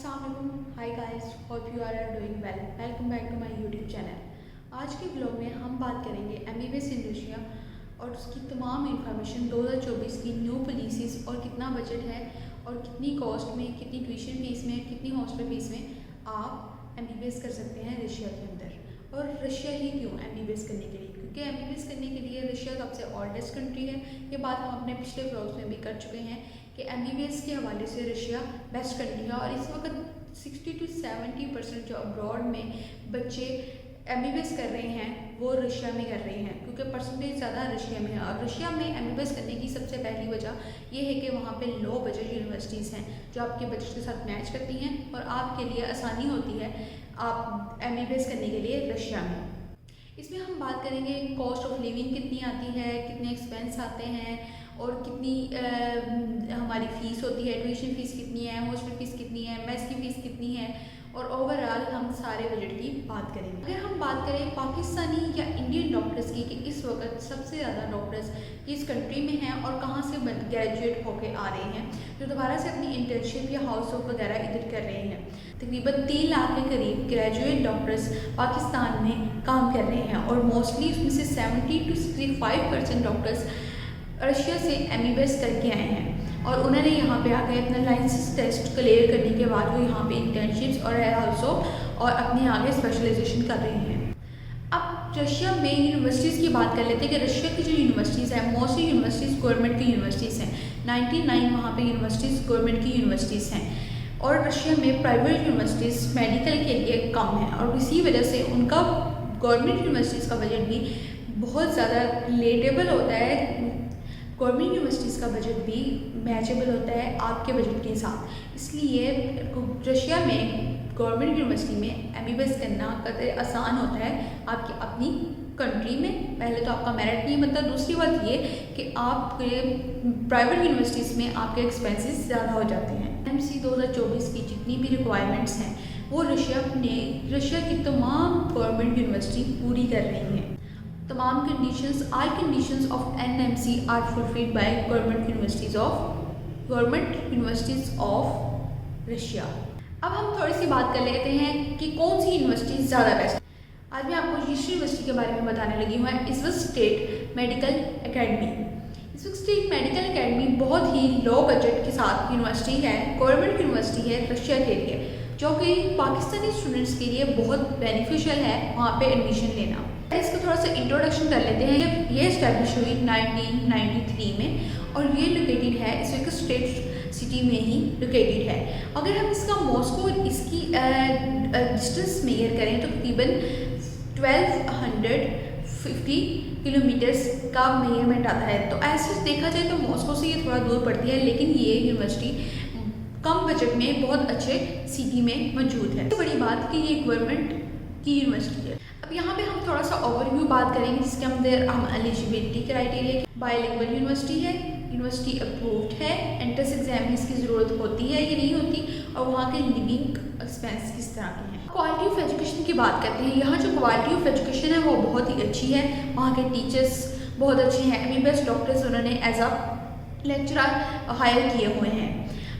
Hi guys, hope you are doing well. Welcome back to my YouTube channel. आज के blog में हम बात करेंगे एमबीबीएस इन रशिया और उसकी तमाम इंफॉर्मेशन 2024 की न्यू पॉलिसीज़ और कितना बजट है और कितनी कॉस्ट में, कितनी ट्यूशन फीस में, कितनी हॉस्टल फीस में आप एमबीबीएस कर सकते हैं रशिया के अंदर। और रशिया ही क्यों एमबीबीएस करने के लिए, क्योंकि एमबीबीएस करने के लिए रशिया सबसे ओल्डेस्ट कंट्री है। ये बात हम अपने पिछले ब्लॉग्स में भी कर चुके हैं कि एमबीबीएस के हवाले से रशिया बेस्ट कंट्री है। और इस वक्त 60 to 70% जो अब्रॉड में बच्चे एमबीबीएस कर रहे हैं वो रशिया में कर रहे हैं, क्योंकि परसेंटेज ज़्यादा रशिया में है। और रशिया में एमबीबीएस करने की सबसे पहली वजह ये है कि वहाँ पे लो बजट यूनिवर्सिटीज़ हैं जो आपके बजट के साथ मैच करती हैं और आपके लिए आसानी होती है आप एमबीबीएस करने के लिए रशिया में। इसमें हम बात करेंगे कॉस्ट ऑफ लिविंग कितनी आती है, कितने एक्सपेंस आते हैं और कितनी हमारी फ़ीस होती है, ट्यूशन फ़ीस कितनी है, हॉस्टल फ़ीस कितनी है, मेस की फ़ीस कितनी है, और ओवरऑल हम सारे बजट की बात करेंगे। अगर हम बात करें पाकिस्तानी या इंडियन डॉक्टर्स की कि इस वक्त सबसे ज़्यादा डॉक्टर्स किस कंट्री में हैं और कहाँ से ग्रेजुएट होके आ रहे हैं, जो दोबारा से अपनी इंटर्नशिप या हाउस वर्क वगैरह इधर कर रहे हैं। तकरीबन 3 लाख के करीब ग्रेजुएट डॉक्टर्स पाकिस्तान में काम कर रहे हैं और मोस्टली उसमें से 70 to 65% डॉक्टर्स रशिया से एमबीबीएस करके आए हैं और उन्होंने यहाँ पे आकर अपना लाइसेंस टेस्ट क्लियर करने के बाद वो यहाँ पे इंटर्नशिप्स और ऑल्सो और अपने आगे स्पेशलाइजेशन कर रहे हैं। अब रशिया में यूनिवर्सिटीज़ की बात कर लेते हैं कि रशिया की जो यूनिवर्सिटीज़ हैं मोस्टली यूनिवर्सिटीज़ गवर्नमेंट की यूनिवर्सिटीज़ हैं। 99 वहाँ पे यूनिवर्सिटीज़ गवर्नमेंट की यूनिवर्सिटीज़ हैं और रशिया में प्राइवेट यूनिवर्सिटीज़ मेडिकल के लिए कम है और इसी वजह से उनका गवर्नमेंट यूनिवर्सिटीज़ का बजट भी बहुत ज़्यादा रिलेटेबल होता है। गवर्नमेंट यूनिवर्सिटीज़ का बजट भी मैचेबल होता है आपके बजट के साथ। इसलिए रशिया में गवर्नमेंट यूनिवर्सिटी में एमबीबीएस करना कतई आसान होता है आपकी अपनी कंट्री में। पहले तो आपका मेरिट नहीं बनता, दूसरी बात ये कि आपके प्राइवेट यूनिवर्सिटीज़ में आपके एक्सपेंसेस ज़्यादा हो जाते हैं। एमसी 2024 की जितनी भी रिक्वायरमेंट्स हैं वो रशिया की तमाम गवर्नमेंट यूनिवर्सिटी पूरी कर रही हैं। तमाम all conditions of NMC are fulfilled by government universities of Russia। अब हम थोड़ी सी बात कर लेते हैं कि कौन सी यूनिवर्सिटी ज़्यादा बेस्ट है। आज मैं आपको जिस यूनिवर्सिटी के बारे में बताने लगी हूँ इस स्टेट मेडिकल एकेडमी। इस स्टेट मेडिकल एकेडमी बहुत ही लो बजट के साथ यूनिवर्सिटी है, गवर्नमेंट यूनिवर्सिटी है रशिया के लिए, जो कि पाकिस्तानी स्टूडेंट्स के लिए बहुत बेनिफिशियल है वहाँ पे एडमिशन लेना। इसको थोड़ा सा इंट्रोडक्शन कर लेते हैं। ये इस्टेब्लिश हुई 1993 में और ये लोकेटेड है इस एक स्टेट सिटी में ही लोकेटेड है। अगर हम इसका मॉस्को इसकी डिस्टेंस मेजर करें तो तकरीबन 1250 किलोमीटर्स का मेजरमेंट आता है। तो ऐसे देखा जाए तो मॉस्को से ये थोड़ा दूर पड़ती है, लेकिन ये यूनिवर्सिटी कम बजट में बहुत अच्छे सिटी में मौजूद है। तो बड़ी बात कि ये गवर्नमेंट की यूनिवर्सिटी है। अब यहाँ पे हम थोड़ा सा ओवरव्यू बात करेंगे जिसके अंदर हम एलिजिबिलिटी क्राइटेरिया की बायलिंगुअल यूनिवर्सिटी है, यूनिवर्सिटी अप्रूव्ड है, एंट्रेंस एग्जाम में इसकी ज़रूरत होती है या नहीं होती, और वहाँ के लिविंग एक्सपेंस किस तरह के हैं। क्वालिटी ऑफ एजुकेशन की बात करते हैं। यहाँ जो क्वालिटी ऑफ एजुकेशन है वो बहुत ही अच्छी है। वहाँ के टीचर्स बहुत अच्छे हैं। एमबीबीएस डॉक्टर्स उन्होंने एज अ लेक्चरर हायर किए हुए हैं।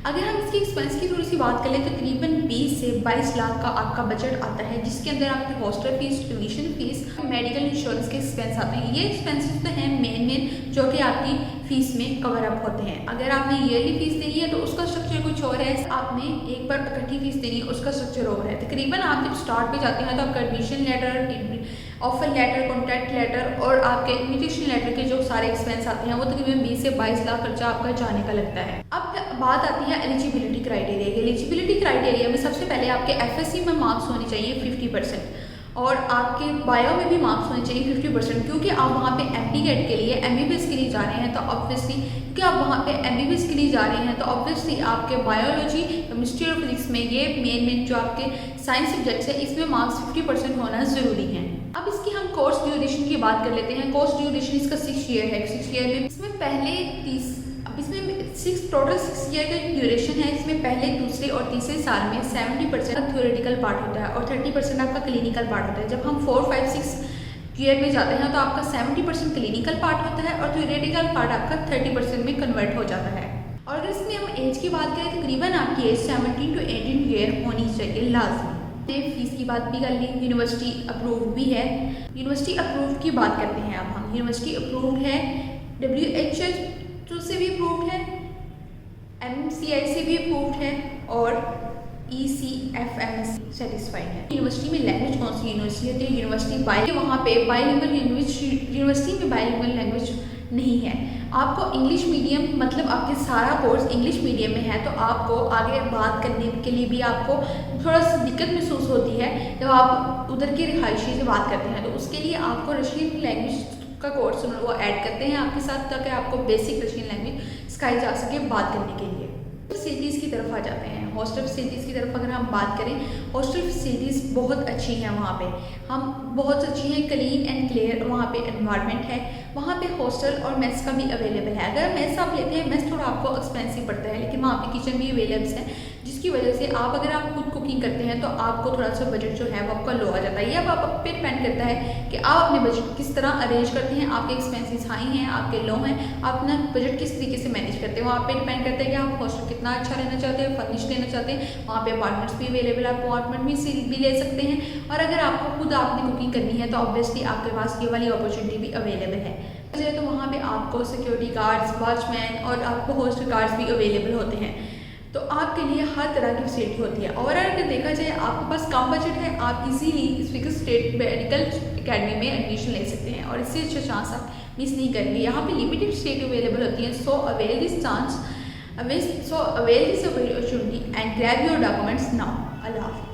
अगर हम इसकी एक्सपेंस की थोड़ी सी बात करें तो तकरीबन 20 से 22 लाख का आपका बजट आता है, जिसके अंदर आपकी hostel fees, tuition fees, medical insurance के एक्सपेंस आते हैं। ये एक्सपेंसेस तो हैं मेन जो कि आपकी फ़ीस में कवर अप होते हैं। अगर आपने ईयरली फीस देनी है तो उसका स्ट्रक्चर कुछ और है, आपने एक बार इकट्ठी फीस देनी है उसका स्ट्रक्चर और है। तकरीबन आप जब स्टार्ट पे जाते हैं तो आपका admission letter, offer letter, contract letter और आपके इन्विटेशन लेटर के जो सारे एक्सपेंस आते हैं वो तकरीबन 20 से 22 लाख खर्चा आपका जाने का लगता है। अब बात आती है एलिजिबिलिटी क्राइटेरिया की। एलिजिबिलिटी क्राइटेरिया में सबसे पहले आपके एफएससी में मार्क्स होने चाहिए 50% और आपके बायो में भी मार्क्स होने चाहिए 50%, क्योंकि आप वहाँ पे एमडी-गेट के लिए एमबीबीएस के लिए जा रहे हैं तो ऑब्वियसली क्योंकि आप वहाँ पे एमबीबीएस के लिए जा रहे हैं तो ऑब्वियसली आपके बायोलॉजी, केमिस्ट्री और फिजिक्स में ये मेन जो आपके साइंस सब्जेक्ट्स है इसमें मार्क्स 50% होना ज़रूरी है। अब इसकी हम कोर्स ड्यूरेशन की बात कर लेते हैं। कोर्स ड्यूरेशन इसका 6 ईयर है। 6 ईयर में इसमें टोटल 6 ईयर का ड्यूरेशन है। इसमें पहले, दूसरे और तीसरे साल में 70% थ्योरेटिकल पार्ट होता है और 30% आपका क्लिनिकल पार्ट होता है। जब हम 4, 5, 6 ईयर में जाते हैं तो आपका 70% क्लिनिकल पार्ट होता है और थ्योरेटिकल पार्ट आपका 30% में कन्वर्ट हो जाता है। और अगर इसमें हम एज की बात करें तकरीबन आपकी एज 17 to 18 ईयर लाजमी। फीस की बात भी कर ली, यूनिवर्सिटी अप्रूव भी है। यूनिवर्सिटी अप्रूव की बात करते हैं अब हम। यूनिवर्सिटी अप्रूव्ड है, WHO से भी अप्रूव्ड है, MCI से भी अप्रूव्ड है और ECFM सेटिस्फाइड है। यूनिवर्सिटी में लैंग्वेज कौन सी यूनिवर्सिटी होती है? यूनिवर्सिटी वहाँ पे बाइलिंगुअल यूनिवर्सिटी में बाइलिंगुअल लैंग्वेज नहीं है। आपको इंग्लिश मीडियम, मतलब आपके सारा कोर्स इंग्लिश मीडियम में है, तो आपको आगे बात करने के लिए भी आपको थोड़ा सा दिक्कत महसूस होती है जब आप उधर के रिहायशी से बात करते हैं। तो उसके लिए आपको रशियन लैंग्वेज का कोर्स वो ऐड करते हैं आपके साथ, ताकि आपको बेसिक रशियन लैंग्वेज सिखाई जा सके बात करने के लिए। फैसिलिटीज़ की तरफ आ जाते हैं। हॉस्टल फैसिलिटीज़ की तरफ अगर हम बात करें, हॉस्टल फैसिलिटीज़ बहुत अच्छी हैं वहाँ पे, हम बहुत अच्छी हैं। क्लीन एंड क्लियर वहाँ पे एनवायरनमेंट है। वहाँ पे हॉस्टल और मेस का भी अवेलेबल है। अगर मेस आप लेते हैं, मेस थोड़ा आपको एक्सपेंसिव पड़ता है, लेकिन वहाँ पे किचन भी अवेलेबल है, जिसकी वजह से अगर आप खुद कुकिंग करते हैं तो आपको थोड़ा सा बजट जो है वो आपका लो आ जाता है। ये अब आप पे डिपेंड करता है कि आप अपने बजट किस तरह अरेंज करते हैं। आपके एक्सपेंसेस हाई हैं, आपके लो हैं, आप अपना बजट किस तरीके से मैनेज करते हैं, वहाँ पे डिपेंड करता है कि आप हॉस्टल कितना अच्छा रहना चाहते हैं, फर्निश लेना चाहते हैं। वहाँ पे अपार्टमेंट्स भी अवेलेबल है, आप अपार्टमेंट भी ले सकते हैं। और अगर आपको खुद आपने कुकिंग करनी है तो ऑब्वियसली आपके पास ये वाली अपॉर्चुनिटी भी अवेलेबल है। तो वहाँ पे आपको सिक्योरिटी गार्ड्स, वॉचमैन और आपको हॉस्टल गार्ड्स भी अवेलेबल होते हैं। तो आपके लिए हर तरह की फैसिलिटी होती है। और अगर देखा जाए आपके पास कम बजट है, आप easily speaker state medical academy में एडमिशन ले सकते हैं और इससे अच्छा चांस आप मिस नहीं करेंगे। यहाँ पे लिमिटेड सीट अवेलेबल होती है। So avail this opportunity and grab your documents now. अल्लाह हाफ़िज़।